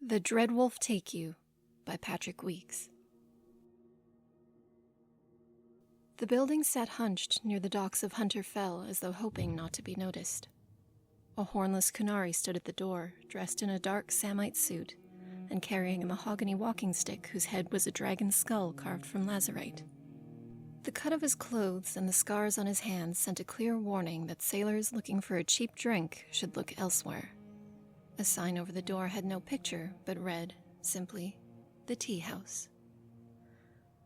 The Dreadwolf Take You by Patrick Weeks. The building sat hunched near the docks of Hunter Fell as though hoping not to be noticed. A hornless Kunari stood at the door, dressed in a dark Samite suit and carrying a mahogany walking stick whose head was a dragon's skull carved from lazurite. The cut of his clothes and the scars on his hands sent a clear warning that sailors looking for a cheap drink should look elsewhere. A sign over the door had no picture, but read, simply, "The Tea House."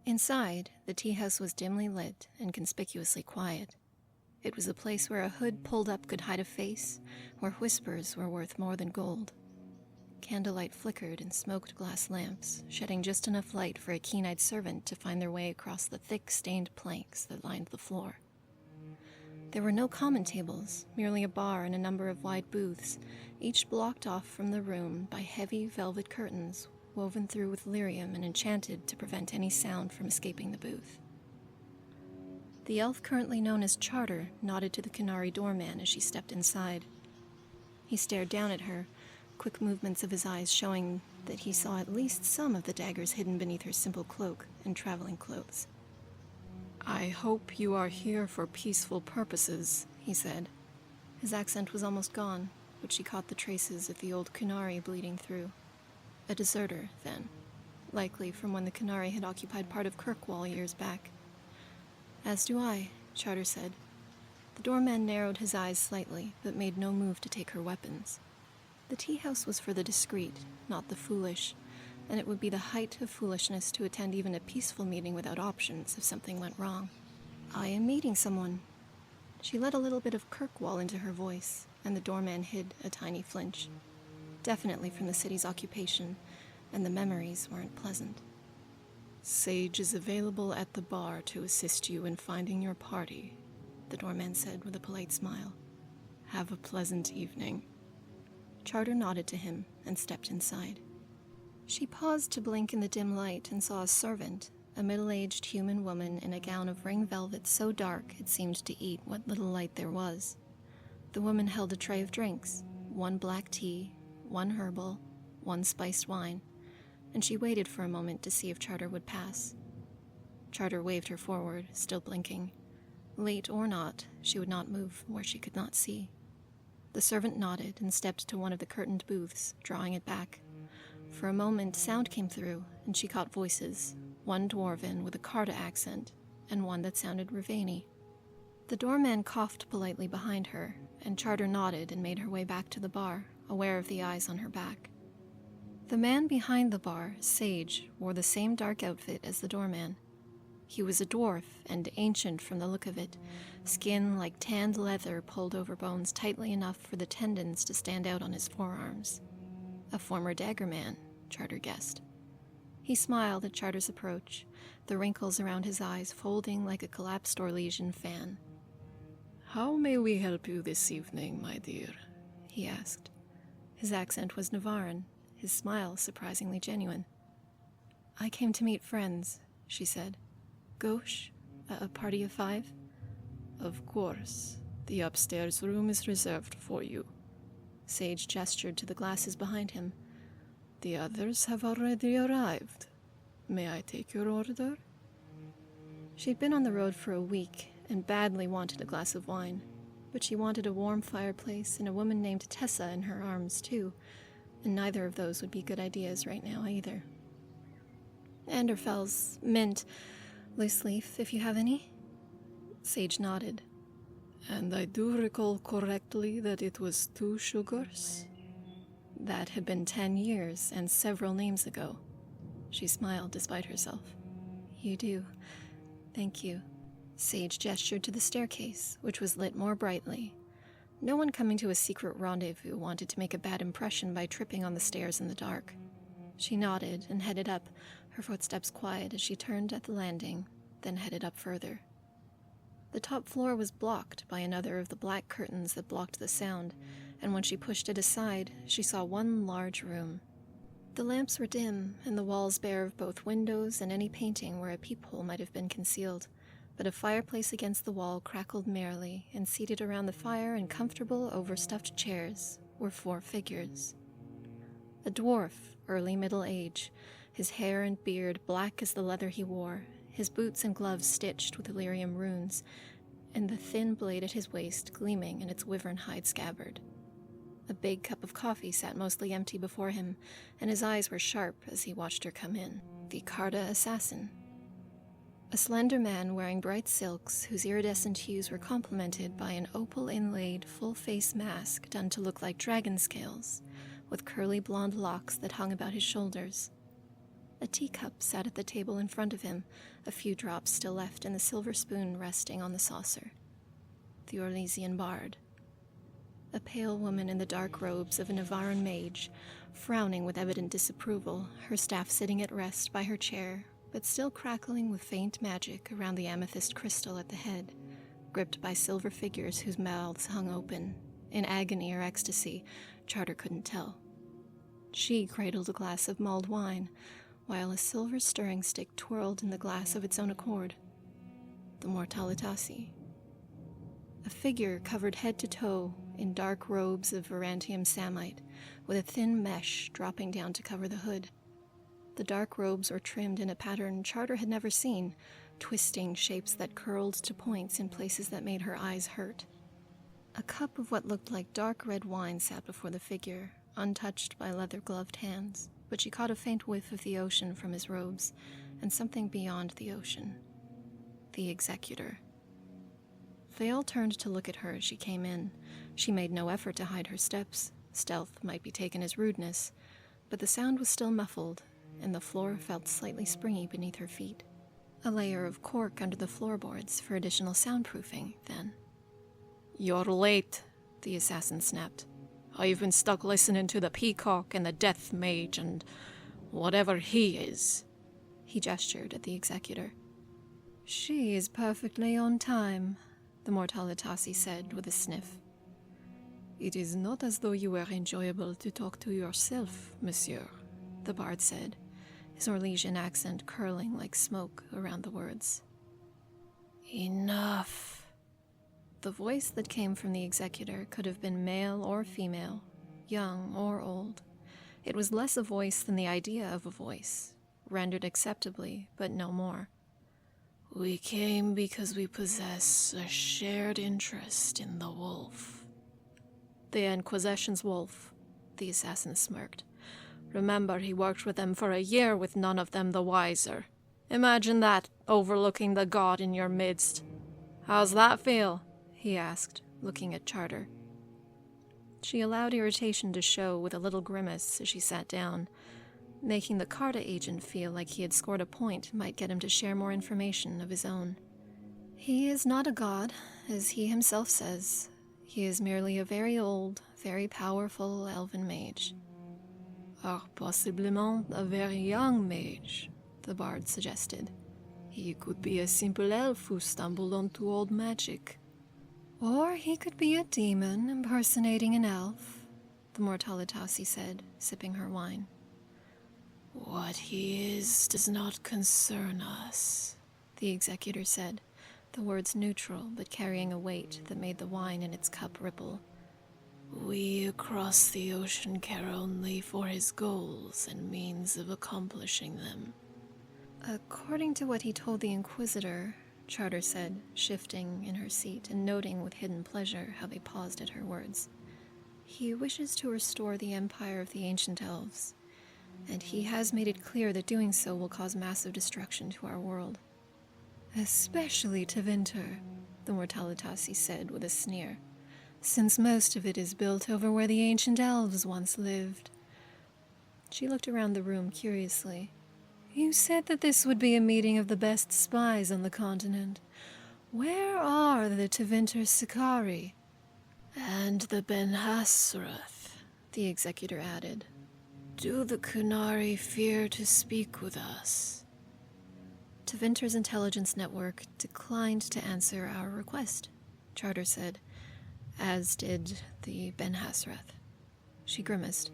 Inside, the tea house was dimly lit and conspicuously quiet. It was a place where a hood pulled up could hide a face, where whispers were worth more than gold. Candlelight flickered in smoked glass lamps, shedding just enough light for a keen-eyed servant to find their way across the thick, stained planks that lined the floor. There were no common tables, merely a bar and a number of wide booths, each blocked off from the room by heavy velvet curtains woven through with lyrium and enchanted to prevent any sound from escaping the booth. The elf currently known as Charter nodded to the Kunari doorman as she stepped inside. He stared down at her, quick movements of his eyes showing that he saw at least some of the daggers hidden beneath her simple cloak and traveling clothes. "I hope you are here for peaceful purposes," he said. His accent was almost gone, but she caught the traces of the old Kunari bleeding through. A deserter, then, likely from when the Kunari had occupied part of Kirkwall years back. "As do I," Charter said. The doorman narrowed his eyes slightly, but made no move to take her weapons. The tea house was for the discreet, not the foolish, and it would be the height of foolishness to attend even a peaceful meeting without options if something went wrong. "I am meeting someone." She let a little bit of Kirkwall into her voice, and the doorman hid a tiny flinch. Definitely from the city's occupation, and the memories weren't pleasant. "Sage is available at the bar to assist you in finding your party," the doorman said with a polite smile. "Have a pleasant evening." Charter nodded to him and stepped inside. She paused to blink in the dim light and saw a servant, a middle-aged human woman in a gown of ring velvet so dark it seemed to eat what little light there was. The woman held a tray of drinks, one black tea, one herbal, one spiced wine, and she waited for a moment to see if Charter would pass. Charter waved her forward, still blinking. Late or not, she would not move where she could not see. The servant nodded and stepped to one of the curtained booths, drawing it back. For a moment, sound came through, and she caught voices, one dwarven with a Carta accent, and one that sounded Ravani. The doorman coughed politely behind her, and Charter nodded and made her way back to the bar, aware of the eyes on her back. The man behind the bar, Sage, wore the same dark outfit as the doorman. He was a dwarf, and ancient from the look of it, skin like tanned leather pulled over bones tightly enough for the tendons to stand out on his forearms. A former dagger man, Charter guessed. He smiled at Charter's approach, the wrinkles around his eyes folding like a collapsed Orlesian fan. "How may we help you this evening, my dear?" he asked. His accent was Navaran, his smile surprisingly genuine. "I came to meet friends," she said. "Gauche? A party of 5? "Of course. The upstairs room is reserved for you." Sage gestured to the glasses behind him. "The others have already arrived. May I take your order?" She'd been on the road for a week and badly wanted a glass of wine, but she wanted a warm fireplace and a woman named Tessa in her arms, too, and neither of those would be good ideas right now, either. "Anderfell's, mint, loose leaf, if you have any." Sage nodded. "And I do recall correctly that it was 2 sugars?" That had been 10 years and several names ago. She smiled despite herself. "You do. Thank you." Sage gestured to the staircase, which was lit more brightly. No one coming to a secret rendezvous wanted to make a bad impression by tripping on the stairs in the dark. She nodded and headed up, her footsteps quiet as she turned at the landing, then headed up further. The top floor was blocked by another of the black curtains that blocked the sound, and when she pushed it aside, she saw one large room. The lamps were dim, and the walls bare of both windows and any painting where a peephole might have been concealed, but a fireplace against the wall crackled merrily, and seated around the fire in comfortable, overstuffed chairs were 4 figures. A dwarf, early middle age, his hair and beard black as the leather he wore, his boots and gloves stitched with Illyrium runes, and the thin blade at his waist gleaming in its wyvern hide scabbard. A big cup of coffee sat mostly empty before him, and his eyes were sharp as he watched her come in. The Carta assassin. A slender man wearing bright silks whose iridescent hues were complemented by an opal-inlaid full-face mask done to look like dragon scales, with curly blonde locks that hung about his shoulders. A teacup sat at the table in front of him, a few drops still left in the silver spoon resting on the saucer. The Orlesian bard. A pale woman in the dark robes of a Navaran mage, frowning with evident disapproval, her staff sitting at rest by her chair, but still crackling with faint magic around the amethyst crystal at the head, gripped by silver figures whose mouths hung open, in agony or ecstasy, Charter couldn't tell. She cradled a glass of mulled wine, while a silver stirring stick twirled in the glass of its own accord. The Mortalitasi. A figure covered head to toe in dark robes of Varantium samite, with a thin mesh dropping down to cover the hood. The dark robes were trimmed in a pattern Charter had never seen, twisting shapes that curled to points in places that made her eyes hurt. A cup of what looked like dark red wine sat before the figure, untouched by leather-gloved hands, but she caught a faint whiff of the ocean from his robes, and something beyond the ocean. The executor. They all turned to look at her as she came in. She made no effort to hide her steps. Stealth might be taken as rudeness, but the sound was still muffled, and the floor felt slightly springy beneath her feet. A layer of cork under the floorboards for additional soundproofing, then. "You're late," the assassin snapped. "I've been stuck listening to the Peacock and the Death Mage and whatever he is." He gestured at the executor. "She is perfectly on time," the Mortalitasi said with a sniff. "It is not as though you were enjoyable to talk to yourself, monsieur," the bard said, his Orlesian accent curling like smoke around the words. "Enough." The voice that came from the executor could have been male or female, young or old. It was less a voice than the idea of a voice, rendered acceptably, but no more. "We came because we possess a shared interest in the wolf." "The Inquisition's wolf," the assassin smirked. "Remember, he worked with them for a year with none of them the wiser. Imagine that, overlooking the god in your midst. How's that feel?" he asked, looking at Charter. She allowed irritation to show with a little grimace as she sat down. Making the Carta agent feel like he had scored a point might get him to share more information of his own. He is not a god, as he himself says. He is merely a very old, very powerful elven mage. "Or possiblement a very young mage," the bard suggested. "He could be a simple elf who stumbled onto old magic." "Or he could be a demon impersonating an elf," the Mortalitasi said, sipping her wine. "What he is does not concern us," the executor said, the words neutral but carrying a weight that made the wine in its cup ripple. "We across the ocean care only for his goals and means of accomplishing them." "According to what he told the Inquisitor," Charter said, shifting in her seat and noting with hidden pleasure how they paused at her words, "he wishes to restore the empire of the ancient elves, and he has made it clear that doing so will cause massive destruction to our world." "Especially Tevinter," the Mortalitasi said with a sneer, "since most of it is built over where the ancient elves once lived." She looked around the room curiously. "You said that this would be a meeting of the best spies on the continent. Where are the Tevinter Sicarii?" "And the Ben Hasrath," the executor added. "Do the Kunari fear to speak with us?" "Tevinter's intelligence network declined to answer our request," Charter said, as did the Ben Hasrath. She grimaced.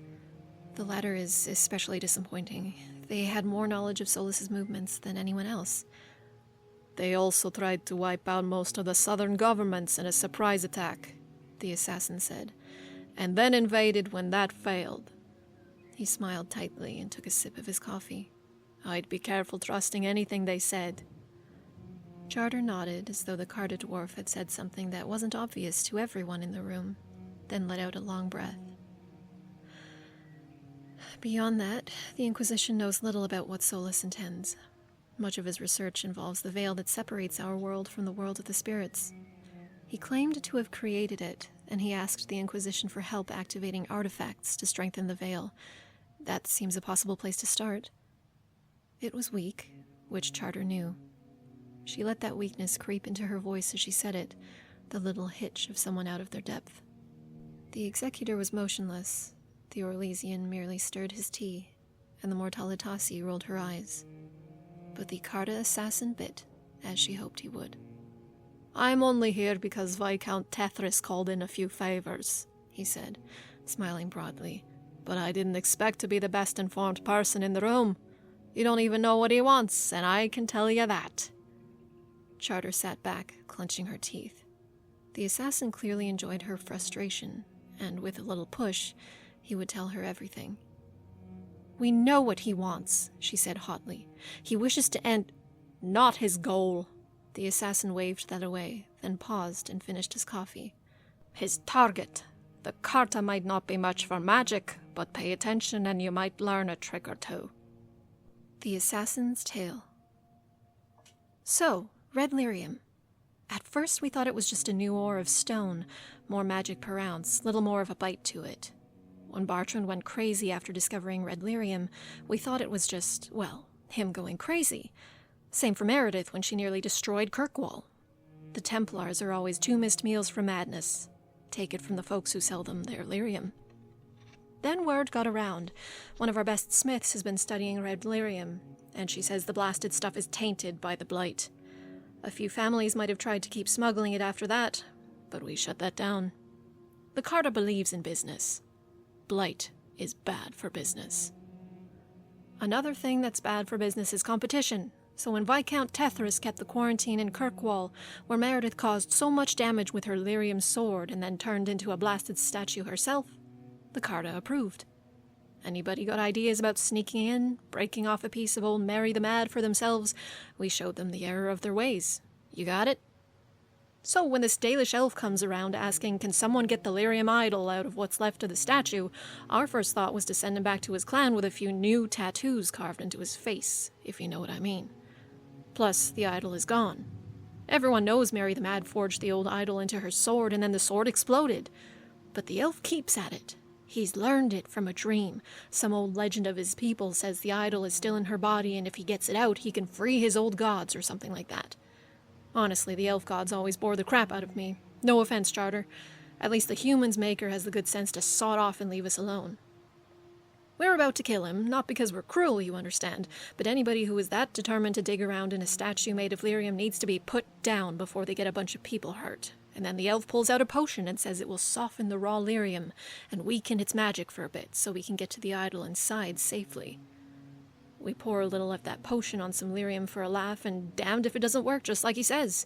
"The latter is especially disappointing. They had more knowledge of Solus's movements than anyone else." "They also tried to wipe out most of the southern governments in a surprise attack," the assassin said, "and then invaded when that failed." He smiled tightly and took a sip of his coffee. I'd be careful trusting anything they said. Charter nodded as though the Carta dwarf had said something that wasn't obvious to everyone in the room, then let out a long breath. Beyond that, the Inquisition knows little about what Solus intends. Much of his research involves the veil that separates our world from the world of the spirits. He claimed to have created it, and he asked the Inquisition for help activating artifacts to strengthen the veil. That seems a possible place to start. It was weak, which Charter knew. She let that weakness creep into her voice as she said it, the little hitch of someone out of their depth. The executor was motionless. The Orlesian merely stirred his tea, and the Mortalitasi rolled her eyes. But the Carta assassin bit, as she hoped he would. I'm only here because Viscount Tethris called in a few favors, he said, smiling broadly. But I didn't expect to be the best informed person in the room. You don't even know what he wants, and I can tell you that. Charter sat back, clenching her teeth. The assassin clearly enjoyed her frustration, and with a little push, he would tell her everything. We know what he wants, she said hotly. He wishes to end... Not his goal. The assassin waved that away, then paused and finished his coffee. His target. The Carta might not be much for magic, but pay attention and you might learn a trick or two. The assassin's tale. So, red lyrium. At first we thought it was just a new ore of stone, more magic per ounce, little more of a bite to it. When Bartrand went crazy after discovering red lyrium, we thought it was just, well, him going crazy. Same for Meredith when she nearly destroyed Kirkwall. The Templars are always 2 missed meals from madness. Take it from the folks who sell them their lyrium. Then word got around. One of our best smiths has been studying red lyrium, and she says the blasted stuff is tainted by the blight. A few families might have tried to keep smuggling it after that, but we shut that down. The Carta believes in business. Blight is bad for business. Another thing that's bad for business is competition. So when Viscount Tethris kept the quarantine in Kirkwall, where Meredith caused so much damage with her lyrium sword and then turned into a blasted statue herself, the Carta approved. Anybody got ideas about sneaking in, breaking off a piece of old Mary the Mad for themselves, we showed them the error of their ways. You got it? So when this Dalish elf comes around asking, can someone get the lyrium idol out of what's left of the statue, our first thought was to send him back to his clan with a few new tattoos carved into his face, if you know what I mean. Plus, the idol is gone. Everyone knows Mary the Mad forged the old idol into her sword and then the sword exploded. But the elf keeps at it. He's learned it from a dream. Some old legend of his people says the idol is still in her body and if he gets it out, he can free his old gods or something like that. Honestly, the elf gods always bore the crap out of me. No offense, Charter. At least the human's maker has the good sense to saw it off and leave us alone. We're about to kill him, not because we're cruel, you understand, but anybody who is that determined to dig around in a statue made of lyrium needs to be put down before they get a bunch of people hurt. And then the elf pulls out a potion and says it will soften the raw lyrium and weaken its magic for a bit so we can get to the idol inside safely. We pour a little of that potion on some lyrium for a laugh, and damned if it doesn't work just like he says.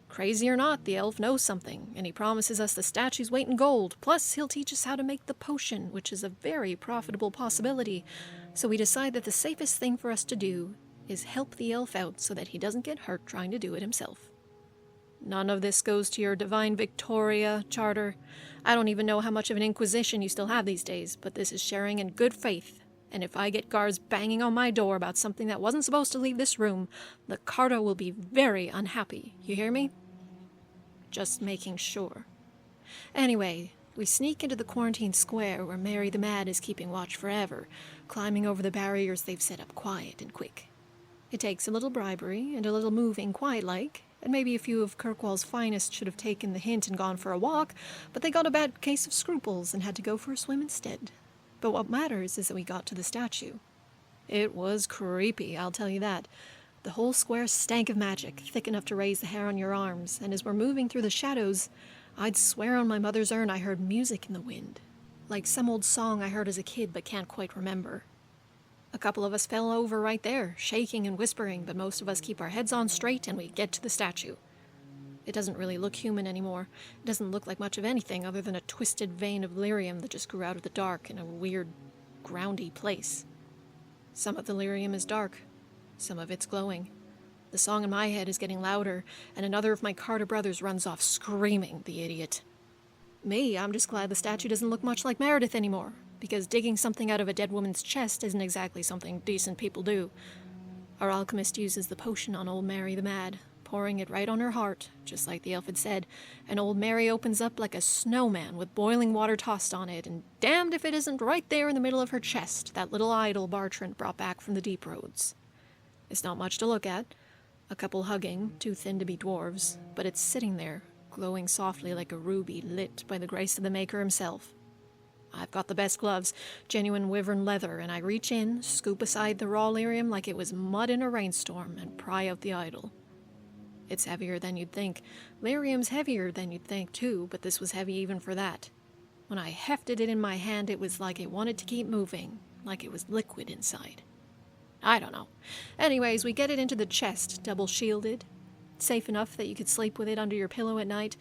Crazy or not, the elf knows something, and he promises us the statue's weight in gold, plus he'll teach us how to make the potion, which is a very profitable possibility. So we decide that the safest thing for us to do is help the elf out so that he doesn't get hurt trying to do it himself. None of this goes to your divine Victoria, Charter. I don't even know how much of an Inquisition you still have these days, but this is sharing in good faith. And if I get guards banging on my door about something that wasn't supposed to leave this room, the Carta will be very unhappy. You hear me? Just making sure. Anyway, we sneak into the quarantine square where Mary the Mad is keeping watch forever, climbing over the barriers they've set up quiet and quick. It takes a little bribery and a little moving quiet-like, and maybe a few of Kirkwall's finest should have taken the hint and gone for a walk, but they got a bad case of scruples and had to go for a swim instead. But what matters is that we got to the statue. It was creepy, I'll tell you that. The whole square stank of magic, thick enough to raise the hair on your arms, and as we're moving through the shadows, I'd swear on my mother's urn I heard music in the wind. Like some old song I heard as a kid but can't quite remember. A couple of us fell over right there, shaking and whispering, but most of us keep our heads on straight and we get to the statue. It doesn't really look human anymore. It doesn't look like much of anything other than a twisted vein of lyrium that just grew out of the dark in a weird, groundy place. Some of the lyrium is dark, some of it's glowing. The song in my head is getting louder, and another of my Carter brothers runs off screaming, the idiot. Me, I'm just glad the statue doesn't look much like Meredith anymore, because digging something out of a dead woman's chest isn't exactly something decent people do. Our alchemist uses the potion on old Mary the Mad, pouring it right on her heart, just like the elf had said, and old Mary opens up like a snowman with boiling water tossed on it, and damned if it isn't right there in the middle of her chest, that little idol Bartrand brought back from the deep roads. It's not much to look at, a couple hugging, too thin to be dwarves, but it's sitting there, glowing softly like a ruby lit by the grace of the maker himself. I've got the best gloves, genuine wyvern leather, and I reach in, scoop aside the raw lyrium like it was mud in a rainstorm, and pry out the idol. It's heavier than you'd think. Lyrium's heavier than you'd think, too, but this was heavy even for that. When I hefted it in my hand, it was like it wanted to keep moving, like it was liquid inside. I don't know. Anyways, we get it into the chest, double-shielded, safe enough that you could sleep with it under your pillow at night,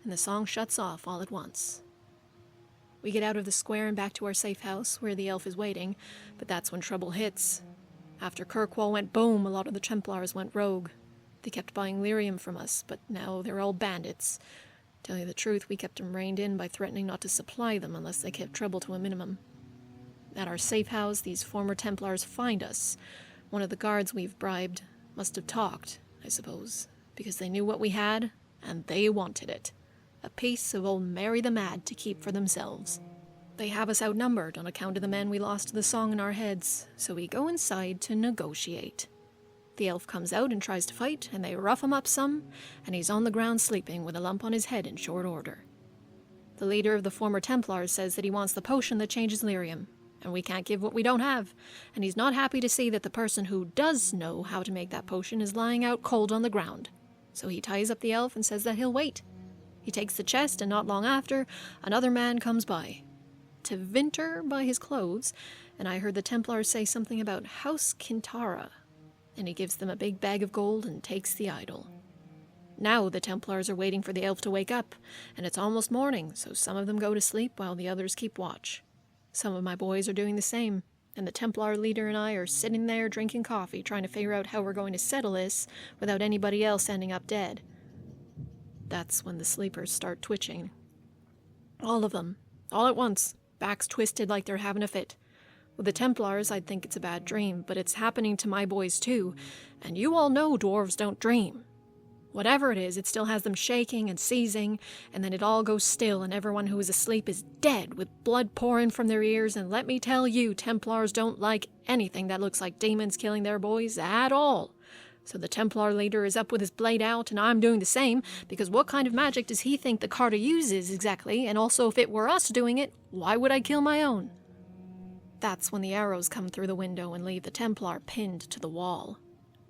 and the song shuts off all at once. We get out of the square and back to our safe house, where the elf is waiting, but that's when trouble hits. After Kirkwall went boom, a lot of the Templars went rogue. They kept buying lyrium from us, but now they're all bandits. Tell you the truth, we kept them reined in by threatening not to supply them unless they kept trouble to a minimum. At our safe house, these former Templars find us. One of the guards we've bribed must have talked, I suppose, because they knew what we had, and they wanted it. A piece of old Mary the Mad to keep for themselves. They have us outnumbered on account of the men we lost to the song in our heads, so we go inside to negotiate. The elf comes out and tries to fight, and they rough him up some, and he's on the ground sleeping with a lump on his head in short order. The leader of the former Templars says that he wants the potion that changes lyrium, and we can't give what we don't have, and he's not happy to see that the person who does know how to make that potion is lying out cold on the ground. So he ties up the elf and says that he'll wait. He takes the chest, and not long after, another man comes by. Tevinter by his clothes, and I heard the Templars say something about House Kintara, and he gives them a big bag of gold and takes the idol. Now the Templars are waiting for the elf to wake up, and it's almost morning, so some of them go to sleep while the others keep watch. Some of my boys are doing the same, and the Templar leader and I are sitting there drinking coffee, trying to figure out how we're going to settle this without anybody else ending up dead. That's when the sleepers start twitching. All of them, all at once, backs twisted like they're having a fit. With the Templars, I'd think it's a bad dream, but it's happening to my boys too, and you all know dwarves don't dream. Whatever it is, it still has them shaking and seizing, and then it all goes still, and everyone who is asleep is dead, with blood pouring from their ears, and let me tell you, Templars don't like anything that looks like demons killing their boys at all. So the Templar leader is up with his blade out, and I'm doing the same, because what kind of magic does he think the Carter uses exactly, and also if it were us doing it, why would I kill my own? That's when the arrows come through the window and leave the Templar pinned to the wall.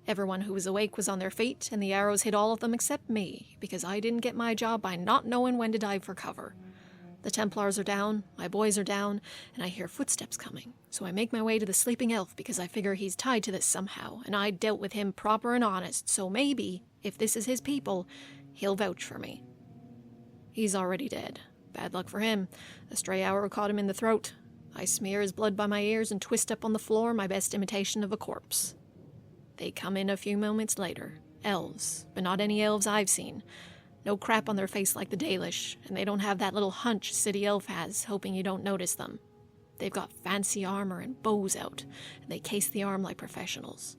Everyone who was awake was on their feet, and the arrows hit all of them except me, because I didn't get my job by not knowing when to dive for cover. The Templars are down, my boys are down, and I hear footsteps coming, so I make my way to the sleeping elf because I figure he's tied to this somehow, and I dealt with him proper and honest, so maybe, if this is his people, he'll vouch for me. He's already dead. Bad luck for him. A stray arrow caught him in the throat. I smear his blood by my ears and twist up on the floor my best imitation of a corpse. They come in a few moments later. Elves, but not any elves I've seen. No crap on their face like the Dalish, and they don't have that little hunch city elf has, hoping you don't notice them. They've got fancy armor and bows out, and they case the arm like professionals.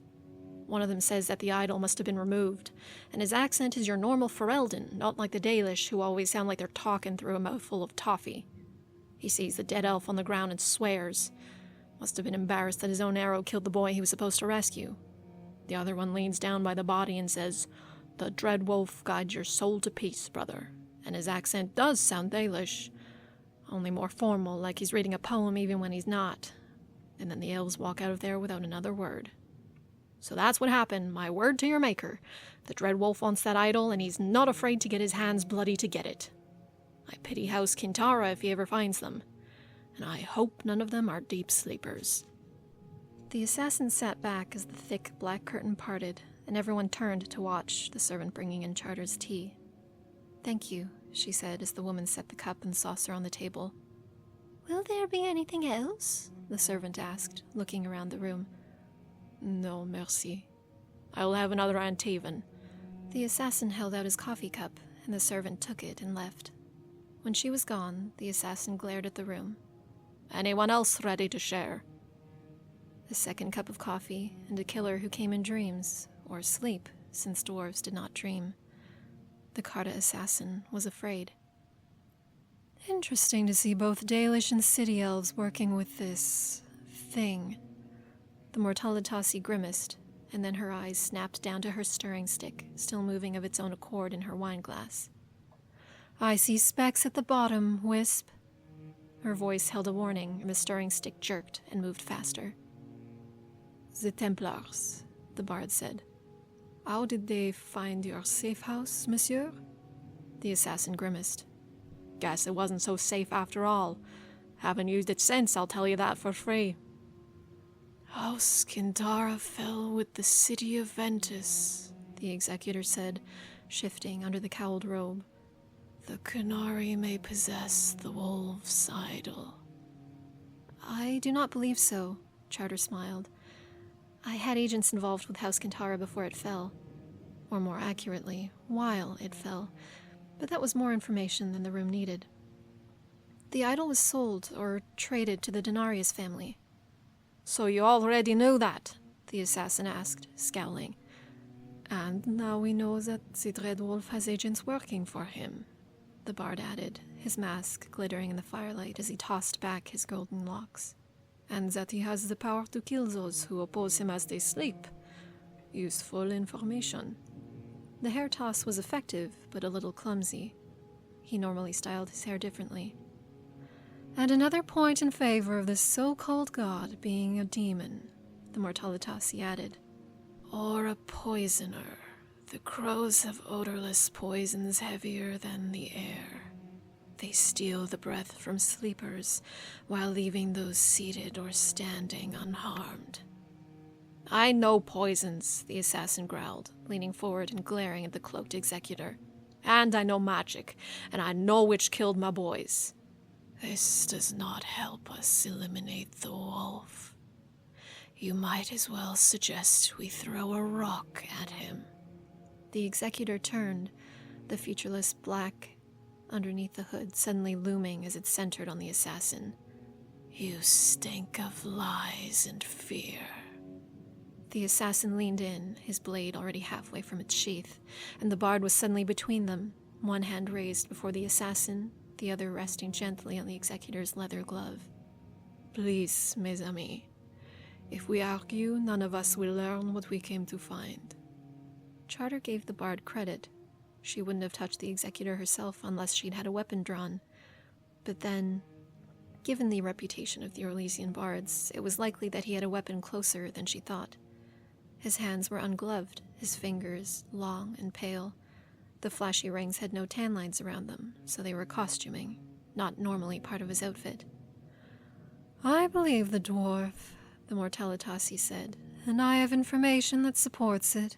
One of them says that the idol must have been removed, and his accent is your normal Ferelden, not like the Dalish, who always sound like they're talking through a mouthful of toffee. He sees the dead elf on the ground and swears. Must have been embarrassed that his own arrow killed the boy he was supposed to rescue. The other one leans down by the body and says, "The Dreadwolf guides your soul to peace, brother." And his accent does sound Dalish, only more formal, like he's reading a poem even when he's not. And then the elves walk out of there without another word. So that's what happened, my word to your maker. The Dreadwolf wants that idol, and he's not afraid to get his hands bloody to get it. I pity House Kintara if he ever finds them, and I hope none of them are deep sleepers. The assassin sat back as the thick black curtain parted, and everyone turned to watch the servant bringing in Charter's tea. "Thank you," she said as the woman set the cup and saucer on the table. "Will there be anything else?" the servant asked, looking around the room. No, merci. I'll have another Antaven. The assassin held out his coffee cup, and the servant took it and left. When she was gone, the assassin glared at the room. Anyone else ready to share? A second cup of coffee, and a killer who came in dreams, or sleep, since dwarves did not dream. The Carta assassin was afraid. Interesting to see both Dalish and City Elves working with this thing. The Mortalitasi grimaced, and then her eyes snapped down to her stirring stick, still moving of its own accord in her wineglass. I see specks at the bottom, Wisp. Her voice held a warning, and the stirring stick jerked and moved faster. The Templars, the bard said. How did they find your safe house, monsieur? The assassin grimaced. Guess it wasn't so safe after all. Haven't used it since, I'll tell you that for free. House Kintara fell with the city of Ventus, the executor said, shifting under the cowled robe. The Canari may possess the wolf's idol. I do not believe so, Charter smiled. I had agents involved with House Kintara before it fell. Or more accurately, while it fell. But that was more information than the room needed. The idol was sold or traded to the Denarius family. So you already knew that? The assassin asked, scowling. And now we know that the Dreadwolf has agents working for him, the bard added, his mask glittering in the firelight as he tossed back his golden locks. And that he has the power to kill those who oppose him as they sleep. Useful information. The hair toss was effective, but a little clumsy. He normally styled his hair differently. And another point in favor of this so-called god being a demon, the Mortalitasi added. Or a poisoner. The crows have odorless poisons heavier than the air. They steal the breath from sleepers, while leaving those seated or standing unharmed. I know poisons, the assassin growled, leaning forward and glaring at the cloaked executor. And I know magic, and I know which killed my boys. This does not help us eliminate the wolf. You might as well suggest we throw a rock at him. The executor turned, the featureless black underneath the hood suddenly looming as it centered on the assassin. You stink of lies and fear. The assassin leaned in, his blade already halfway from its sheath, and the bard was suddenly between them, one hand raised before the assassin, the other resting gently on the executor's leather glove. Please, mes amis. If we argue, none of us will learn what we came to find. Charter gave the bard credit. She wouldn't have touched the executor herself unless she'd had a weapon drawn. But then, given the reputation of the Orlesian bards, it was likely that he had a weapon closer than she thought. His hands were ungloved, his fingers long and pale. The flashy rings had no tan lines around them, so they were costuming, not normally part of his outfit. I believe the dwarf, the Mortalitasi said, and I have information that supports it.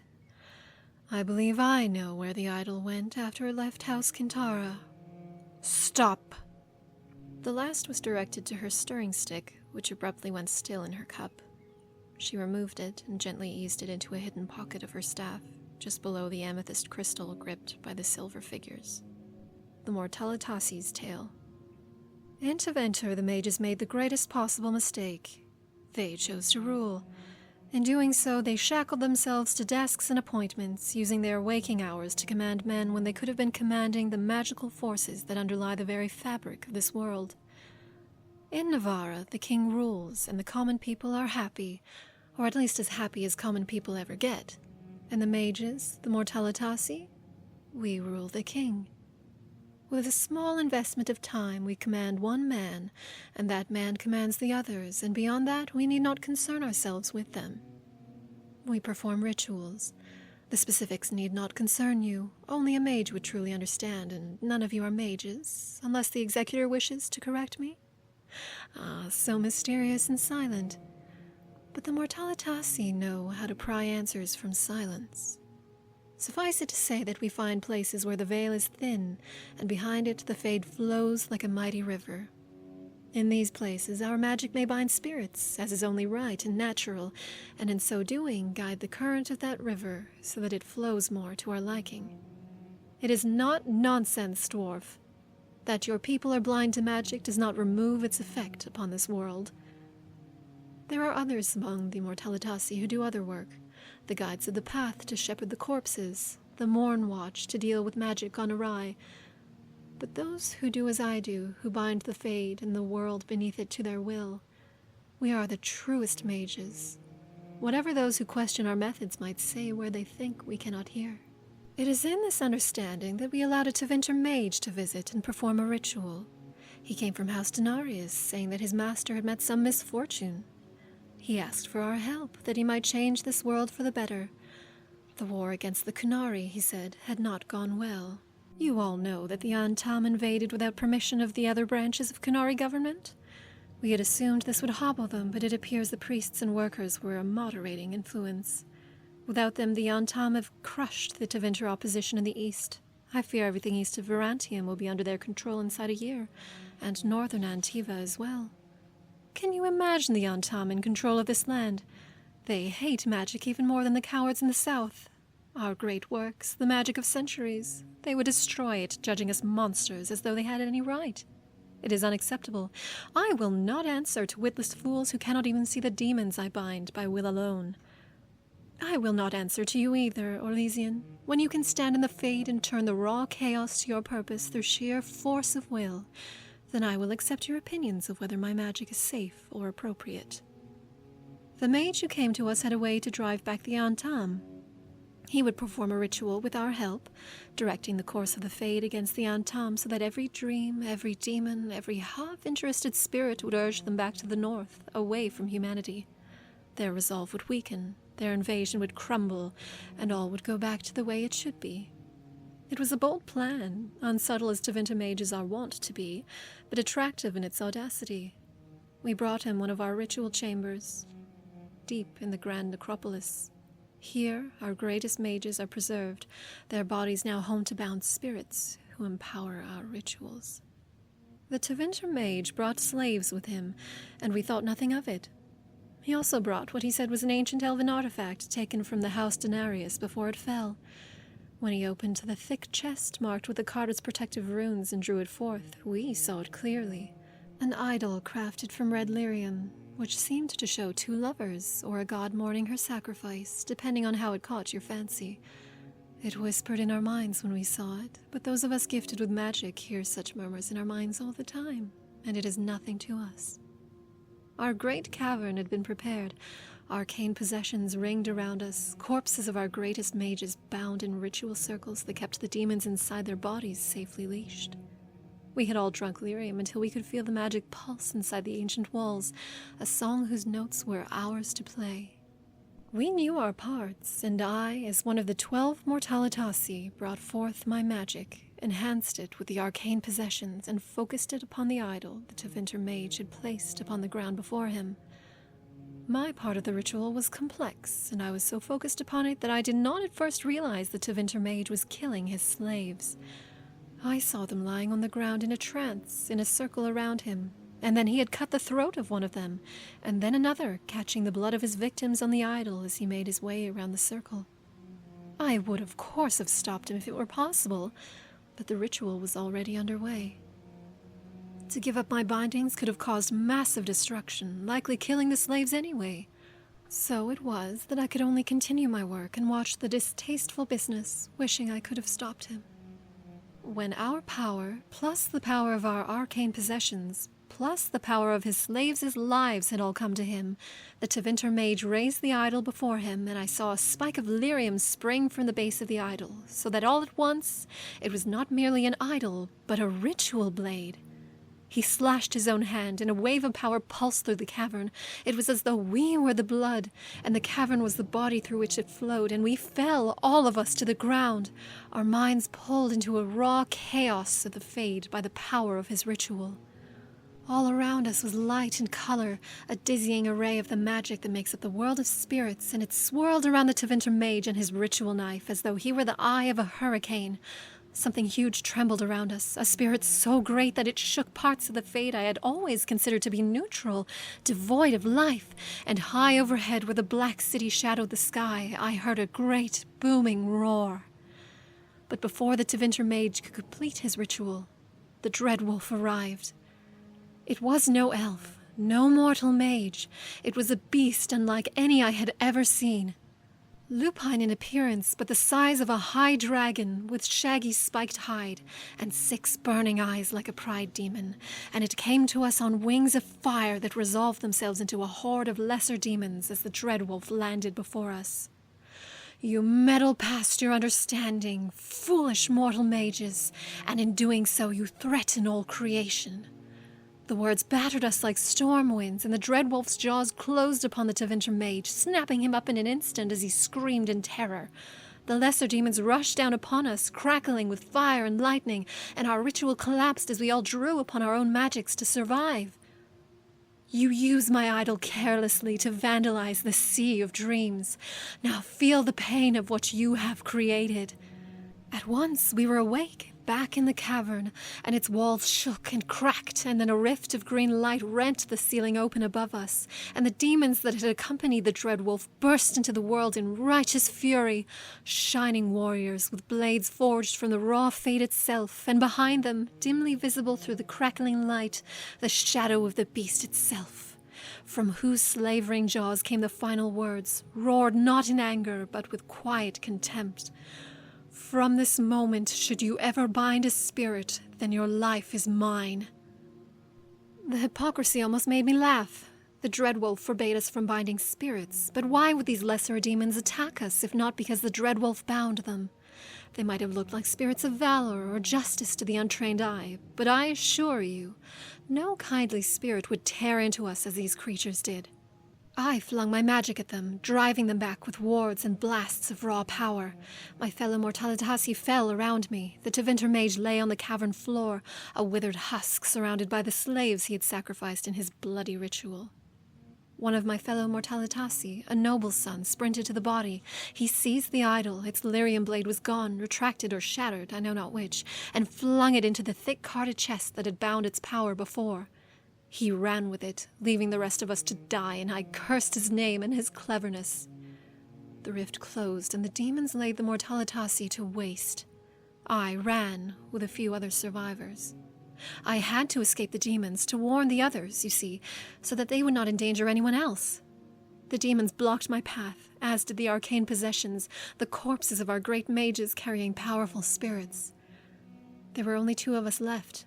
I believe I know where the idol went after it left House Kintara. Stop! The last was directed to her stirring stick, which abruptly went still in her cup. She removed it and gently eased it into a hidden pocket of her staff, just below the amethyst crystal gripped by the silver figures. The Mortalitasi's tale. In Tevinter, the mages made the greatest possible mistake. They chose to rule. In doing so, they shackled themselves to desks and appointments, using their waking hours to command men when they could have been commanding the magical forces that underlie the very fabric of this world. In Navarra, the king rules, and the common people are happy, or at least as happy as common people ever get. And the mages, the Mortalitasi, we rule the king. With a small investment of time, we command one man, and that man commands the others, and beyond that, we need not concern ourselves with them. We perform rituals. The specifics need not concern you. Only a mage would truly understand, and none of you are mages, unless the executor wishes to correct me. Ah, so mysterious and silent. But the Mortalitasi know how to pry answers from silence. Suffice it to say that we find places where the veil is thin, and behind it the fade flows like a mighty river. In these places, our magic may bind spirits, as is only right and natural, and in so doing guide the current of that river so that it flows more to our liking. It is not nonsense, dwarf. That your people are blind to magic does not remove its effect upon this world. There are others among the Mortalitasi who do other work, the guides of the path to shepherd the corpses, the morn watch to deal with magic gone awry. But those who do as I do, who bind the fade and the world beneath it to their will, we are the truest mages, whatever those who question our methods might say where they think we cannot hear. It is in this understanding that we allowed a Tevinter mage to visit and perform a ritual. He came from House Denarius, saying that his master had met some misfortune. He asked for our help, that he might change this world for the better. The war against the Kunari, he said, had not gone well. You all know that the Antam invaded without permission of the other branches of Kunari government. We had assumed this would hobble them, but it appears the priests and workers were a moderating influence. Without them, the Antam have crushed the Tevinter opposition in the east. I fear everything east of Varantium will be under their control inside a year, and northern Antiva as well. Can you imagine the Antam in control of this land? They hate magic even more than the cowards in the south. Our great works, the magic of centuries, they would destroy it, judging us monsters as though they had any right. It is unacceptable. I will not answer to witless fools who cannot even see the demons I bind by will alone. I will not answer to you either, Orlesian, when you can stand in the fade and turn the raw chaos to your purpose through sheer force of will. Then I will accept your opinions of whether my magic is safe or appropriate. The mage who came to us had a way to drive back the Antam. He would perform a ritual with our help, directing the course of the fade against the Antam so that every dream, every demon, every half-interested spirit would urge them back to the north, away from humanity. Their resolve would weaken, their invasion would crumble, and all would go back to the way it should be. It was a bold plan, unsubtle as Tevinter mages are wont to be, but attractive in its audacity. We brought him one of our ritual chambers, deep in the grand necropolis. Here, our greatest mages are preserved, their bodies now home to bound spirits who empower our rituals. The Tevinter mage brought slaves with him, and we thought nothing of it. He also brought what he said was an ancient elven artifact taken from the House Denarius before it fell. When he opened the thick chest marked with the Carter's protective runes and drew it forth, we saw it clearly. An idol crafted from red lyrium, which seemed to show two lovers, or a god mourning her sacrifice, depending on how it caught your fancy. It whispered in our minds when we saw it, but those of us gifted with magic hear such murmurs in our minds all the time, and it is nothing to us. Our great cavern had been prepared, arcane possessions ringed around us, corpses of our greatest mages bound in ritual circles that kept the demons inside their bodies safely leashed. We had all drunk lyrium until we could feel the magic pulse inside the ancient walls, a song whose notes were ours to play. We knew our parts, and I, as one of the 12 Mortalitasi, brought forth my magic, enhanced it with the arcane possessions, and focused it upon the idol the Tevinter mage had placed upon the ground before him. My part of the ritual was complex, and I was so focused upon it that I did not at first realize the Tevinter mage was killing his slaves. I saw them lying on the ground in a trance, in a circle around him, and then he had cut the throat of one of them, and then another, catching the blood of his victims on the idol as he made his way around the circle. I would, of course, have stopped him if it were possible, but the ritual was already underway. To give up my bindings could have caused massive destruction, likely killing the slaves anyway. So it was that I could only continue my work and watch the distasteful business, wishing I could have stopped him. When our power, plus the power of our arcane possessions, plus the power of his slaves' lives had all come to him, the Tevinter mage raised the idol before him, and I saw a spike of lyrium spring from the base of the idol, so that all at once it was not merely an idol, but a ritual blade. He slashed his own hand, and a wave of power pulsed through the cavern. It was as though we were the blood, and the cavern was the body through which it flowed, and we fell, all of us, to the ground, our minds pulled into a raw chaos of the fade by the power of his ritual. All around us was light and color, a dizzying array of the magic that makes up the world of spirits, and it swirled around the Tevinter mage and his ritual knife as though he were the eye of a hurricane. Something huge trembled around us, a spirit so great that it shook parts of the fate I had always considered to be neutral, devoid of life, and high overhead where the black city shadowed the sky, I heard a great, booming roar. But before the Tevinter mage could complete his ritual, the Dreadwolf arrived. It was no elf, no mortal mage. It was a beast unlike any I had ever seen. Lupine in appearance, but the size of a high dragon, with shaggy spiked hide and 6 burning eyes like a pride demon, and it came to us on wings of fire that resolved themselves into a horde of lesser demons as the Dreadwolf landed before us. You meddle past your understanding, foolish mortal mages, and in doing so you threaten all creation. The words battered us like storm winds, and the Dreadwolf's jaws closed upon the Tevinter mage, snapping him up in an instant as he screamed in terror. The lesser demons rushed down upon us, crackling with fire and lightning, and our ritual collapsed as we all drew upon our own magics to survive. You use my idol carelessly to vandalize the sea of dreams. Now feel the pain of what you have created. At once we were awake, back in the cavern, and its walls shook and cracked, and then a rift of green light rent the ceiling open above us, and the demons that had accompanied the Dreadwolf burst into the world in righteous fury, shining warriors with blades forged from the raw fate itself, and behind them, dimly visible through the crackling light, the shadow of the beast itself, from whose slavering jaws came the final words, roared not in anger, but with quiet contempt. From this moment, should you ever bind a spirit, then your life is mine. The hypocrisy almost made me laugh. The Dreadwolf forbade us from binding spirits, but why would these lesser demons attack us, if not because the Dreadwolf bound them? They might have looked like spirits of valor or justice to the untrained eye, but I assure you, no kindly spirit would tear into us as these creatures did. I flung my magic at them, driving them back with wards and blasts of raw power. My fellow Mortalitasi fell around me. The Tevinter mage lay on the cavern floor, a withered husk surrounded by the slaves he had sacrificed in his bloody ritual. One of my fellow Mortalitasi, a noble's son, sprinted to the body. He seized the idol, its lyrium blade was gone, retracted or shattered, I know not which, and flung it into the thick carded chest that had bound its power before. He ran with it, leaving the rest of us to die, and I cursed his name and his cleverness. The rift closed, and the demons laid the Mortalitasi to waste. I ran with a few other survivors. I had to escape the demons, to warn the others, you see, so that they would not endanger anyone else. The demons blocked my path, as did the arcane possessions, the corpses of our great mages carrying powerful spirits. There were only 2 of us left.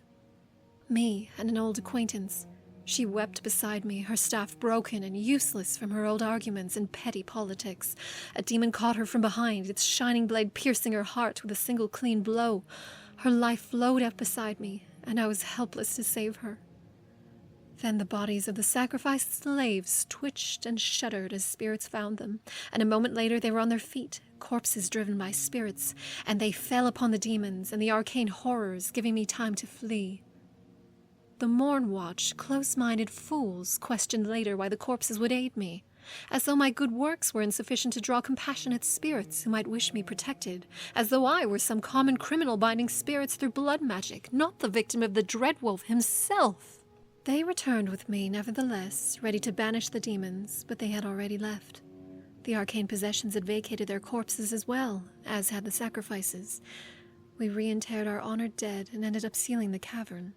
Me and an old acquaintance. She wept beside me, her staff broken and useless from her old arguments and petty politics. A demon caught her from behind, its shining blade piercing her heart with a single clean blow. Her life flowed out beside me, and I was helpless to save her. Then the bodies of the sacrificed slaves twitched and shuddered as spirits found them, and a moment later they were on their feet, corpses driven by spirits, and they fell upon the demons and the arcane horrors, giving me time to flee. The Morn Watch, close-minded fools, questioned later why the corpses would aid me, as though my good works were insufficient to draw compassionate spirits who might wish me protected, as though I were some common criminal binding spirits through blood magic, not the victim of the Dreadwolf himself. They returned with me, nevertheless, ready to banish the demons, but they had already left. The arcane possessions had vacated their corpses as well, as had the sacrifices. We reinterred our honored dead and ended up sealing the cavern.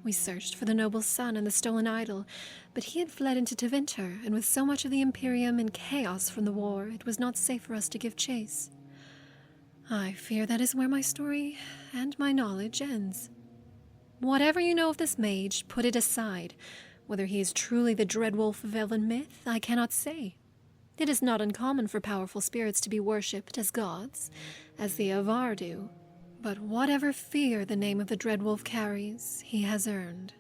We searched for the noble's son and the stolen idol, but he had fled into Tevinter, and with so much of the Imperium in chaos from the war, it was not safe for us to give chase. I fear that is where my story and my knowledge ends. Whatever you know of this mage, put it aside. Whether he is truly the Dreadwolf of Elven myth, I cannot say. It is not uncommon for powerful spirits to be worshipped as gods, as the Avar do. But whatever fear the name of the Dreadwolf carries, he has earned.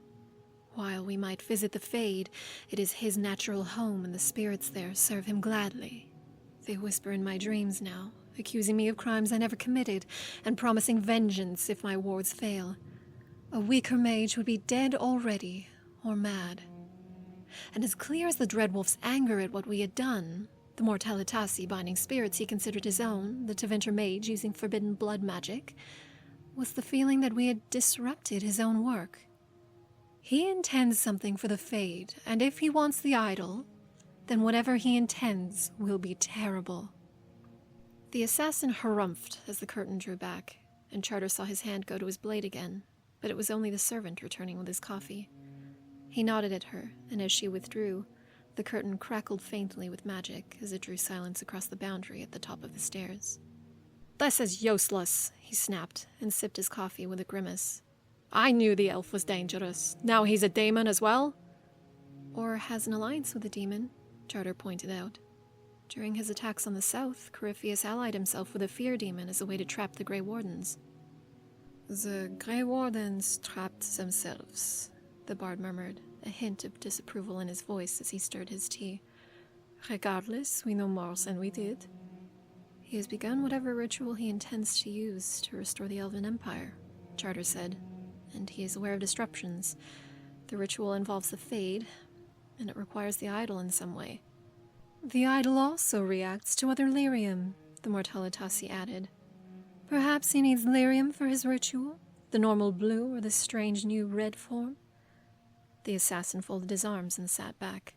While we might visit the Fade, it is his natural home, and the spirits there serve him gladly. They whisper in my dreams now, accusing me of crimes I never committed, and promising vengeance if my wards fail. A weaker mage would be dead already, or mad. And as clear as the Dreadwolf's anger at what we had done, the Mortalitasi binding spirits he considered his own, the Tevinter mage using forbidden blood magic, was the feeling that we had disrupted his own work. He intends something for the Fade, and if he wants the idol, then whatever he intends will be terrible. The assassin harumphed as the curtain drew back, and Charter saw his hand go to his blade again, but it was only the servant returning with his coffee. He nodded at her, and as she withdrew, the curtain crackled faintly with magic as it drew silence across the boundary at the top of the stairs. "This is useless," he snapped, and sipped his coffee with a grimace. "I knew the elf was dangerous. Now he's a demon as well?" "Or has an alliance with a demon," Charter pointed out. During his attacks on the south, Corypheus allied himself with a fear demon as a way to trap the Grey Wardens. "The Grey Wardens trapped themselves," the bard murmured, a hint of disapproval in his voice as he stirred his tea. "Regardless, we know more than we did." "He has begun whatever ritual he intends to use to restore the Elven Empire," Charter said, "and he is aware of disruptions. The ritual involves the Fade, and it requires the idol in some way." "The idol also reacts to other lyrium," the Mortalitasi added. "Perhaps he needs lyrium for his ritual? The normal blue or the strange new red form?" The assassin folded his arms and sat back.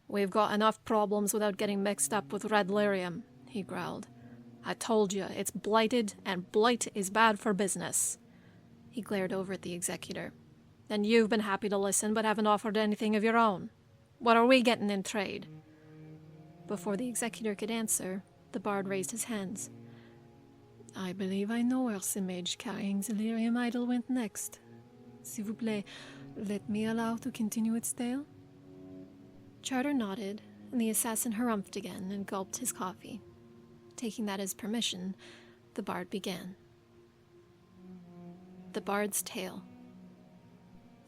"We've got enough problems without getting mixed up with red lyrium," he growled. "I told you, it's blighted, and blight is bad for business." He glared over at the executor. "And you've been happy to listen, but haven't offered anything of your own. What are we getting in trade?" Before the executor could answer, the bard raised his hands. "I believe I know where the mage carrying the lyrium idol went next. S'il vous plaît, let me allow to continue its tale." Charter nodded, and the assassin harumphed again and gulped his coffee. Taking that as permission, the bard began. The Bard's Tale.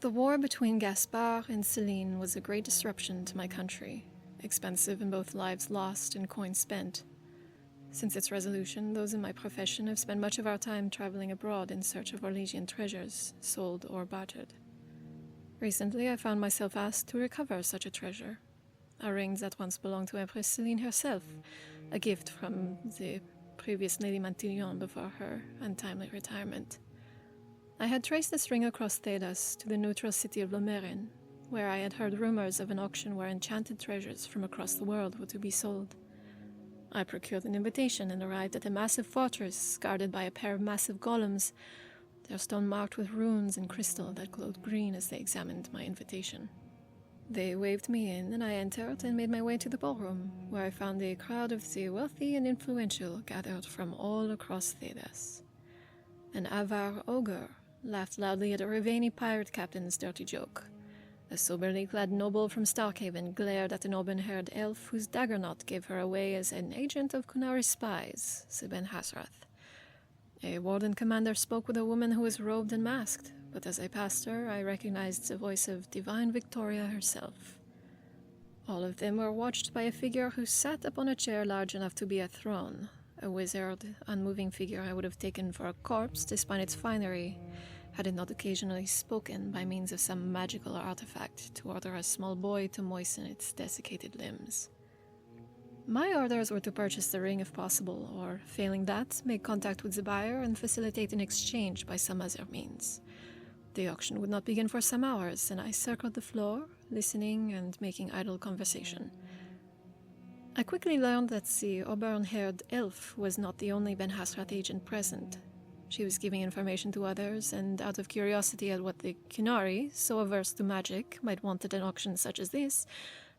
The war between Gaspard and Céline was a great disruption to my country, expensive in both lives lost and coins spent. Since its resolution, those in my profession have spent much of our time traveling abroad in search of Orlesian treasures, sold or bartered. Recently, I found myself asked to recover such a treasure, a ring that once belonged to Empress Céline herself, a gift from the previous Lady Mantillon before her untimely retirement. I had traced this ring across Thedas to the neutral city of Lomerin, where I had heard rumors of an auction where enchanted treasures from across the world were to be sold. I procured an invitation and arrived at a massive fortress guarded by a pair of massive golems, their stone marked with runes and crystal that glowed green as they examined my invitation. They waved me in, and I entered and made my way to the ballroom, where I found a crowd of the wealthy and influential gathered from all across Thedas. An Avar ogre laughed loudly at a Raveni pirate captain's dirty joke. A soberly clad noble from Starkhaven glared at an auburn-haired elf whose dagger knot gave her away as an agent of Kunari's spies, Siben Hasrath. A warden commander spoke with a woman who was robed and masked, but as I passed her, I recognized the voice of Divine Victoria herself. All of them were watched by a figure who sat upon a chair large enough to be a throne, a withered, unmoving figure I would have taken for a corpse despite its finery, had it not occasionally spoken by means of some magical artifact to order a small boy to moisten its desiccated limbs. My orders were to purchase the ring if possible, or, failing that, make contact with the buyer and facilitate an exchange by some other means. The auction would not begin for some hours, and I circled the floor, listening and making idle conversation. I quickly learned that the auburn-haired elf was not the only Ben Hasrat agent present. She was giving information to others, and out of curiosity at what the Kunari, so averse to magic, might want at an auction such as this,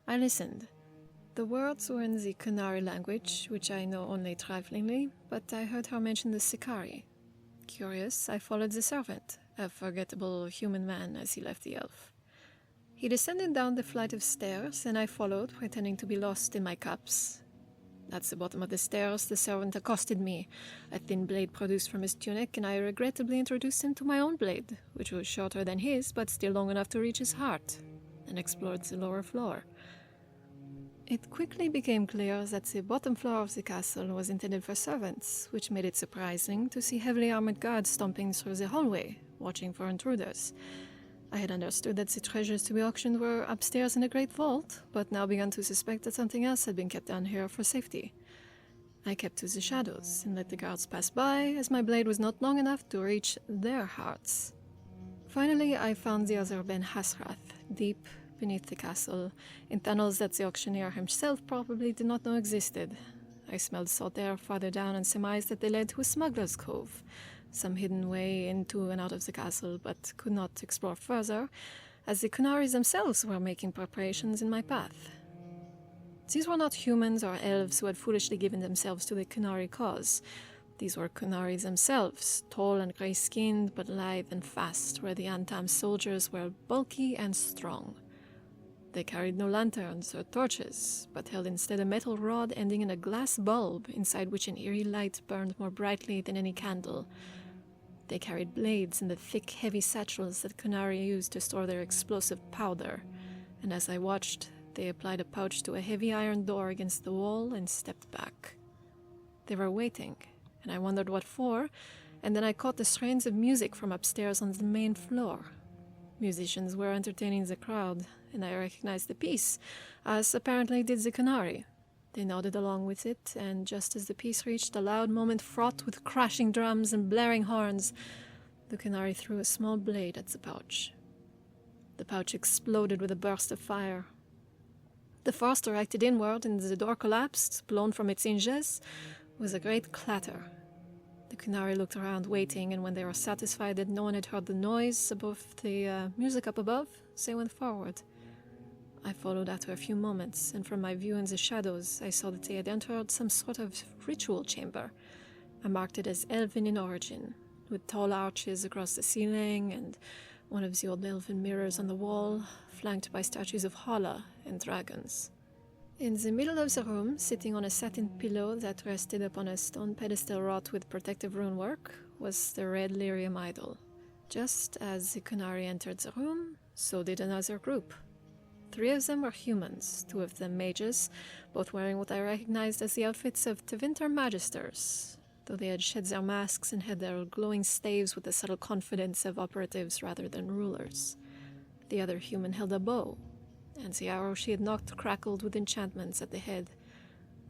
I listened. The words were in the Kunari language, which I know only triflingly, but I heard her mention the Sikari. Curious, I followed the servant, a forgettable human man, as he left the elf. He descended down the flight of stairs, and I followed, pretending to be lost in my cups. At the bottom of the stairs, the servant accosted me, a thin blade produced from his tunic, and I regrettably introduced him to my own blade, which was shorter than his, but still long enough to reach his heart, and explored the lower floor. It quickly became clear that the bottom floor of the castle was intended for servants, which made it surprising to see heavily armored guards stomping through the hallway, watching for intruders. I had understood that the treasures to be auctioned were upstairs in a great vault, but now began to suspect that something else had been kept down here for safety. I kept to the shadows and let the guards pass by, as my blade was not long enough to reach their hearts. Finally, I found the other Ben Hasrath, deep beneath the castle, in tunnels that the auctioneer himself probably did not know existed. I smelled salt air farther down and surmised that they led to a smuggler's cove, some hidden way into and out of the castle, but could not explore further, as the Kunaris themselves were making preparations in my path. These were not humans or elves who had foolishly given themselves to the Kunari cause. These were Kunaris themselves, tall and grey-skinned, but lithe and fast, where the Antam soldiers were bulky and strong. They carried no lanterns or torches, but held instead a metal rod ending in a glass bulb, inside which an eerie light burned more brightly than any candle. They carried blades in the thick, heavy satchels that Kunari used to store their explosive powder, and as I watched, they applied a pouch to a heavy iron door against the wall and stepped back. They were waiting, and I wondered what for, and then I caught the strains of music from upstairs on the main floor. Musicians were entertaining the crowd, and I recognized the piece, as apparently did the Kunari. They nodded along with it, and just as the piece reached a loud moment fraught with crashing drums and blaring horns, the Kunari threw a small blade at the pouch. The pouch exploded with a burst of fire. The force directed inward, and the door collapsed, blown from its hinges, with a great clatter. The Kunari looked around, waiting, and when they were satisfied that no one had heard the noise above the music up above, they went forward. I followed after a few moments, and from my view in the shadows, I saw that they had entered some sort of ritual chamber. I marked it as elven in origin, with tall arches across the ceiling, and one of the old elven mirrors on the wall, flanked by statues of Hala and dragons. In the middle of the room, sitting on a satin pillow that rested upon a stone pedestal wrought with protective rune work, was the red lyrium idol. Just as the Kunari entered the room, so did another group. 3 of them were humans, 2 of them mages, both wearing what I recognized as the outfits of Tevinter Magisters, though they had shed their masks and had their glowing staves with the subtle confidence of operatives rather than rulers. The other human held a bow, and the arrow she had knocked crackled with enchantments at the head.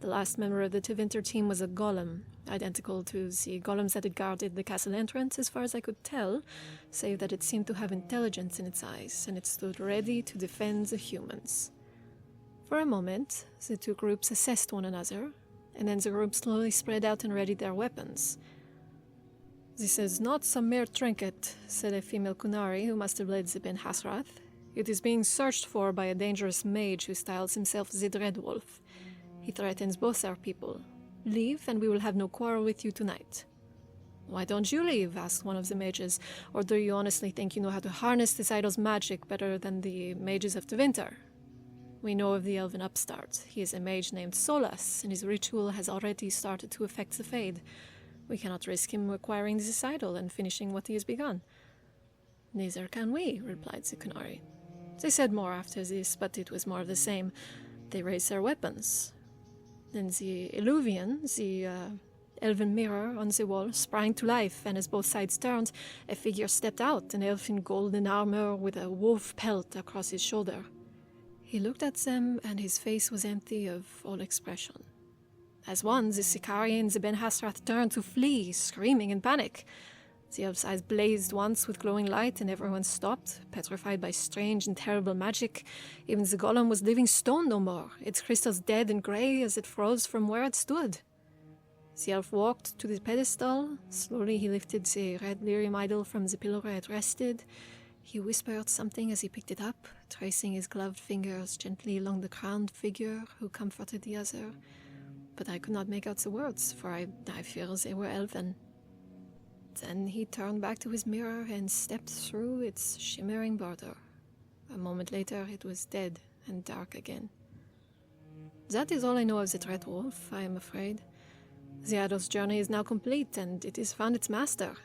The last member of the Tevinter team was a golem, identical to the golems that had guarded the castle entrance as far as I could tell, save that it seemed to have intelligence in its eyes, and it stood ready to defend the humans. For a moment, the 2 groups assessed one another, and then the group slowly spread out and readied their weapons. "This is not some mere trinket," said a female Kunari who must have led the Ben Hasrath. "It is being searched for by a dangerous mage who styles himself the Dreadwolf. He threatens both our people. Leave, and we will have no quarrel with you tonight." "Why don't you leave?" asked one of the mages. "Or do you honestly think you know how to harness this idol's magic better than the mages of Tevinter? We know of the elven upstart. He is a mage named Solas, and his ritual has already started to affect the Fade. We cannot risk him acquiring this idol and finishing what he has begun." "Neither can we," replied the Kunari. They said more after this, but it was more of the same. They raised their weapons. Then the Illuvian, the elven mirror on the wall, sprang to life, and as both sides turned, a figure stepped out, an elf in golden armor with a wolf pelt across his shoulder. He looked at them, and his face was empty of all expression. As one, the Sicari and the Ben Hasrath turned to flee, screaming in panic. The elf's eyes blazed once with glowing light, and everyone stopped, petrified by strange and terrible magic. Even the golem was living stone no more, its crystals dead and grey as it froze from where it stood. The elf walked to the pedestal. Slowly he lifted the red lyrium idol from the pillow where it rested. He whispered something as he picked it up, tracing his gloved fingers gently along the crowned figure who comforted the other. But I could not make out the words, for I fear they were elven. Then he turned back to his mirror and stepped through its shimmering border. A moment later, it was dead and dark again. That is all I know of the Dreadwolf, I am afraid. The idol's journey is now complete, and it has found its master.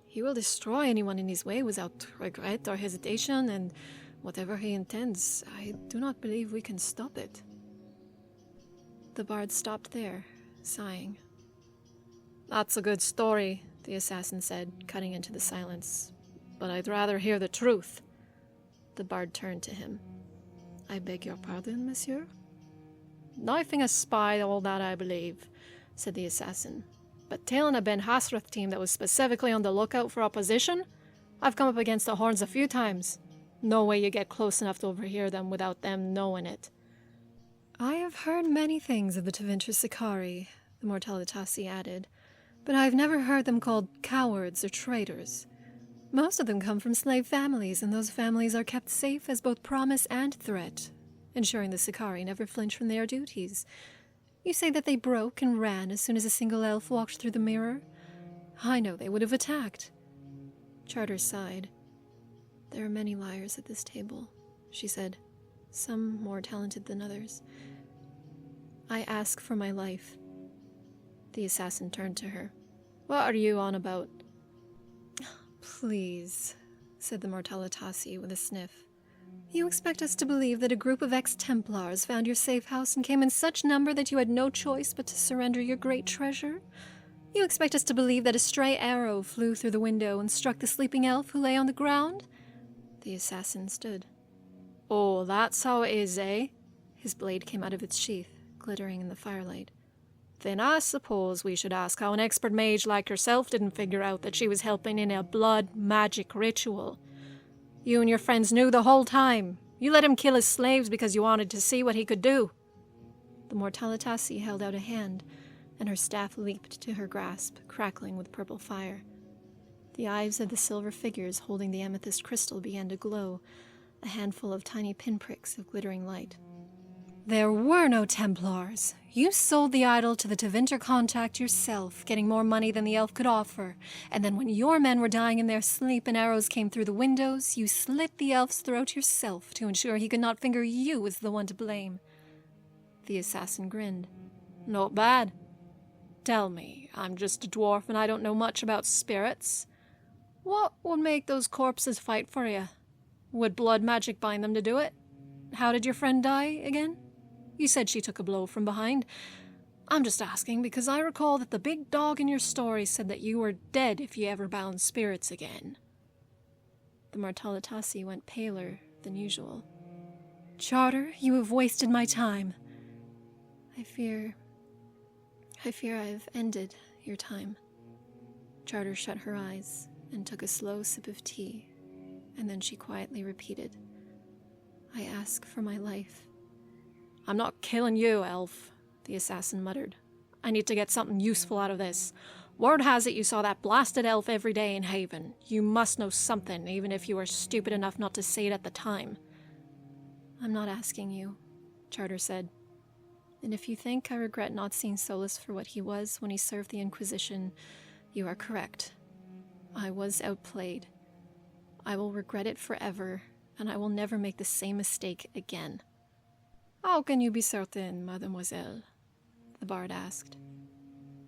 He will destroy anyone in his way without regret or hesitation, and whatever he intends, I do not believe we can stop it. The bard stopped there, sighing. "That's a good story," the assassin said, cutting into the silence. "But I'd rather hear the truth." The bard turned to him. "I beg your pardon, monsieur?" Knifing a spy, all that I believe, said the assassin. But tailing a Ben Hasrath team that was specifically on the lookout for opposition? I've come up against the Horns a few times. No way you get close enough to overhear them without them knowing it. I have heard many things of the Tevinter Sicarii, the Mortalitasi added, but I have never heard them called cowards or traitors. Most of them come from slave families, and those families are kept safe as both promise and threat, ensuring the Sicarii never flinch from their duties. You say that they broke and ran as soon as a single elf walked through the mirror? I know they would have attacked. Charter sighed. There are many liars at this table, she said, some more talented than others. I ask for my life. The assassin turned to her. What are you on about? Please, said the Mortalitasi with a sniff. You expect us to believe that a group of ex-Templars found your safe house and came in such number that you had no choice but to surrender your great treasure? You expect us to believe that a stray arrow flew through the window and struck the sleeping elf who lay on the ground? The assassin stood. Oh, that's how it is, eh? His blade came out of its sheath, glittering in the firelight. Then I suppose we should ask how an expert mage like yourself didn't figure out that she was helping in a blood magic ritual. You and your friends knew the whole time. You let him kill his slaves because you wanted to see what he could do. The Mortalitasi held out a hand, and her staff leaped to her grasp, crackling with purple fire. The eyes of the silver figures holding the amethyst crystal began to glow, a handful of tiny pinpricks of glittering light. There were no Templars. You sold the idol to the Tevinter contact yourself, getting more money than the elf could offer. And then when your men were dying in their sleep and arrows came through the windows, you slit the elf's throat yourself to ensure he could not finger you as the one to blame. The assassin grinned. Not bad. Tell me, I'm just a dwarf and I don't know much about spirits. What would make those corpses fight for you? Would blood magic bind them to do it? How did your friend die again? You said she took a blow from behind. I'm just asking because I recall that the big dog in your story said that you were dead if you ever bound spirits again. The Mortalitasi went paler than usual. Charter, you have wasted my time. I fear I have ended your time. Charter shut her eyes and took a slow sip of tea, and then she quietly repeated, I ask for my life. I'm not killing you, elf, the assassin muttered. I need to get something useful out of this. Word has it you saw that blasted elf every day in Haven. You must know something, even if you were stupid enough not to say it at the time. I'm not asking you, Charter said. And if you think I regret not seeing Solus for what he was when he served the Inquisition, you are correct. I was outplayed. I will regret it forever, and I will never make the same mistake again. How can you be certain, mademoiselle? The bard asked.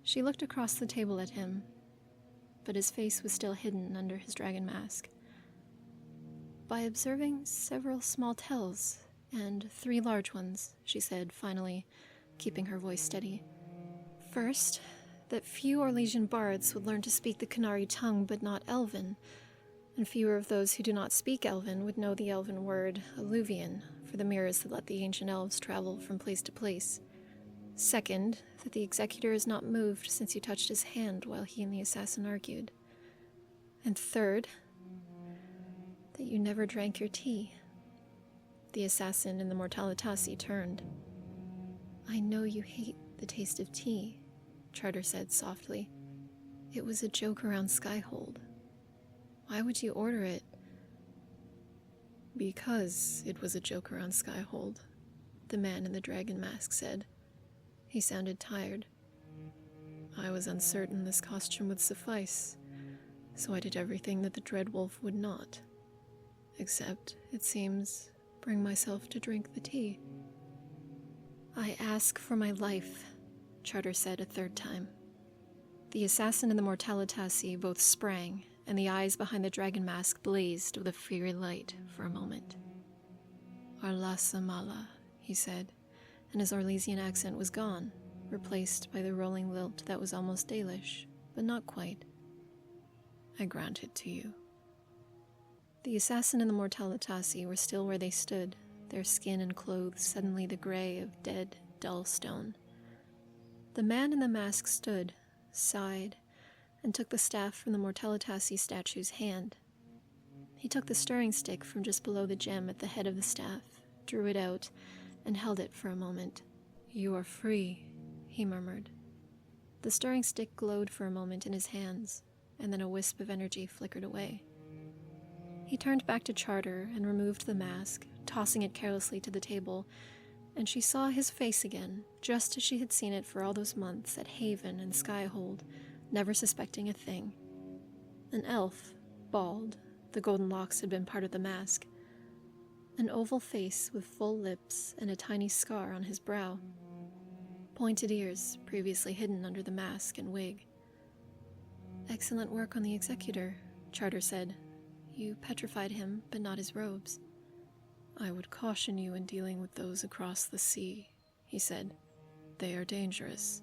She looked across the table at him, but his face was still hidden under his dragon mask. By observing several small tells, and 3 large ones, she said, finally, keeping her voice steady. First, that few Orlesian bards would learn to speak the Qunari tongue but not Elven, and fewer of those who do not speak Elven would know the Elven word alluvian for the mirrors that let the ancient elves travel from place to place. Second, that the executor is not moved since you touched his hand while he and the assassin argued. And third, that you never drank your tea. The assassin and the Mortalitasi turned. I know you hate the taste of tea, Charter said softly. It was a joke around Skyhold. Why would you order it? Because it was a joke around Skyhold, the man in the dragon mask said. He sounded tired. I was uncertain this costume would suffice, so I did everything that the Dreadwolf would not. Except, it seems, bring myself to drink the tea. I ask for my life, Charter said a 3rd time. The assassin and the Mortalitasi both sprang, and the eyes behind the dragon mask blazed with a fiery light for a moment. Arla Samala, he said, and his Orlesian accent was gone, replaced by the rolling lilt that was almost Dalish, but not quite. I grant it to you. The assassin and the Mortalitasi were still where they stood, their skin and clothes suddenly the gray of dead, dull stone. The man in the mask stood, sighed, and took the staff from the Mortalitasi statue's hand. He took the stirring stick from just below the gem at the head of the staff, drew it out, and held it for a moment. "You are free," he murmured. The stirring stick glowed for a moment in his hands, and then a wisp of energy flickered away. He turned back to Charter and removed the mask, tossing it carelessly to the table, and she saw his face again, just as she had seen it for all those months at Haven and Skyhold, never suspecting a thing. An elf, bald, the golden locks had been part of the mask. An oval face with full lips and a tiny scar on his brow. Pointed ears, previously hidden under the mask and wig. "Excellent work on the executor," Charter said. "You petrified him, but not his robes." "I would caution you in dealing with those across the sea," he said. "They are dangerous."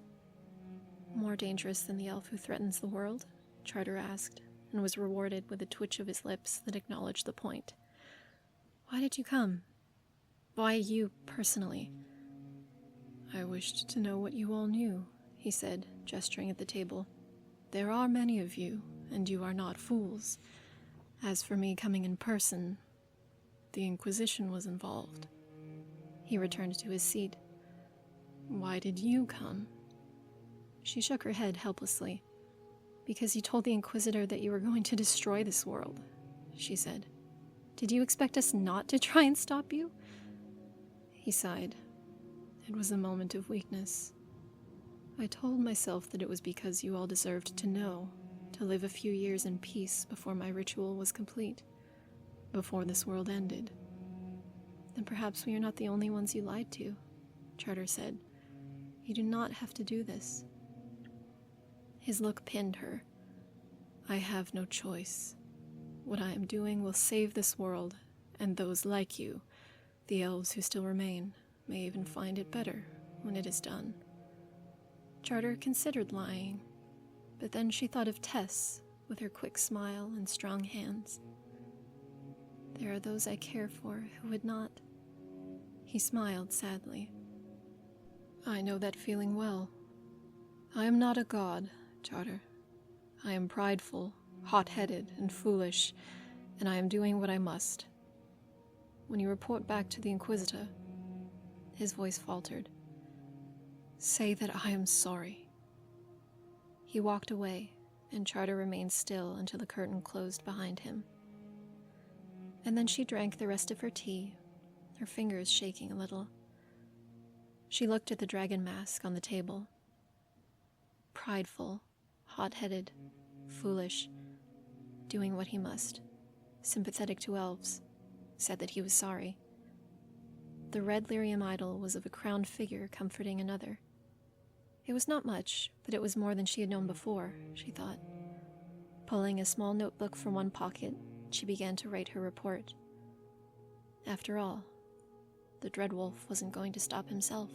"More dangerous than the elf who threatens the world?" Charter asked, and was rewarded with a twitch of his lips that acknowledged the point. "Why did you come? Why you, personally?" "I wished to know what you all knew," he said, gesturing at the table. "There are many of you, and you are not fools. As for me coming in person, the Inquisition was involved." He returned to his seat. "Why did you come?" She shook her head helplessly. "Because you told the Inquisitor that you were going to destroy this world," she said. "Did you expect us not to try and stop you?" He sighed. "It was a moment of weakness. I told myself that it was because you all deserved to know, to live a few years in peace before my ritual was complete, before this world ended." "Then perhaps we are not the only ones you lied to," Charter said. "You do not have to do this." His look pinned her. "I have no choice. What I am doing will save this world, and those like you, the elves who still remain, may even find it better when it is done." Charter considered lying, but then she thought of Tess with her quick smile and strong hands. "There are those I care for who would not." He smiled sadly. "I know that feeling well. I am not a god, Charter. I am prideful, hot-headed, and foolish, and I am doing what I must. When you report back to the Inquisitor," his voice faltered, "say that I am sorry." He walked away, and Charter remained still until the curtain closed behind him. And then she drank the rest of her tea, her fingers shaking a little. She looked at the dragon mask on the table. Prideful, hot-headed, foolish, doing what he must, sympathetic to elves, said that he was sorry. The red lyrium idol was of a crowned figure comforting another. It was not much, but it was more than she had known before, she thought. Pulling a small notebook from one pocket, she began to write her report. After all, the Dreadwolf wasn't going to stop himself.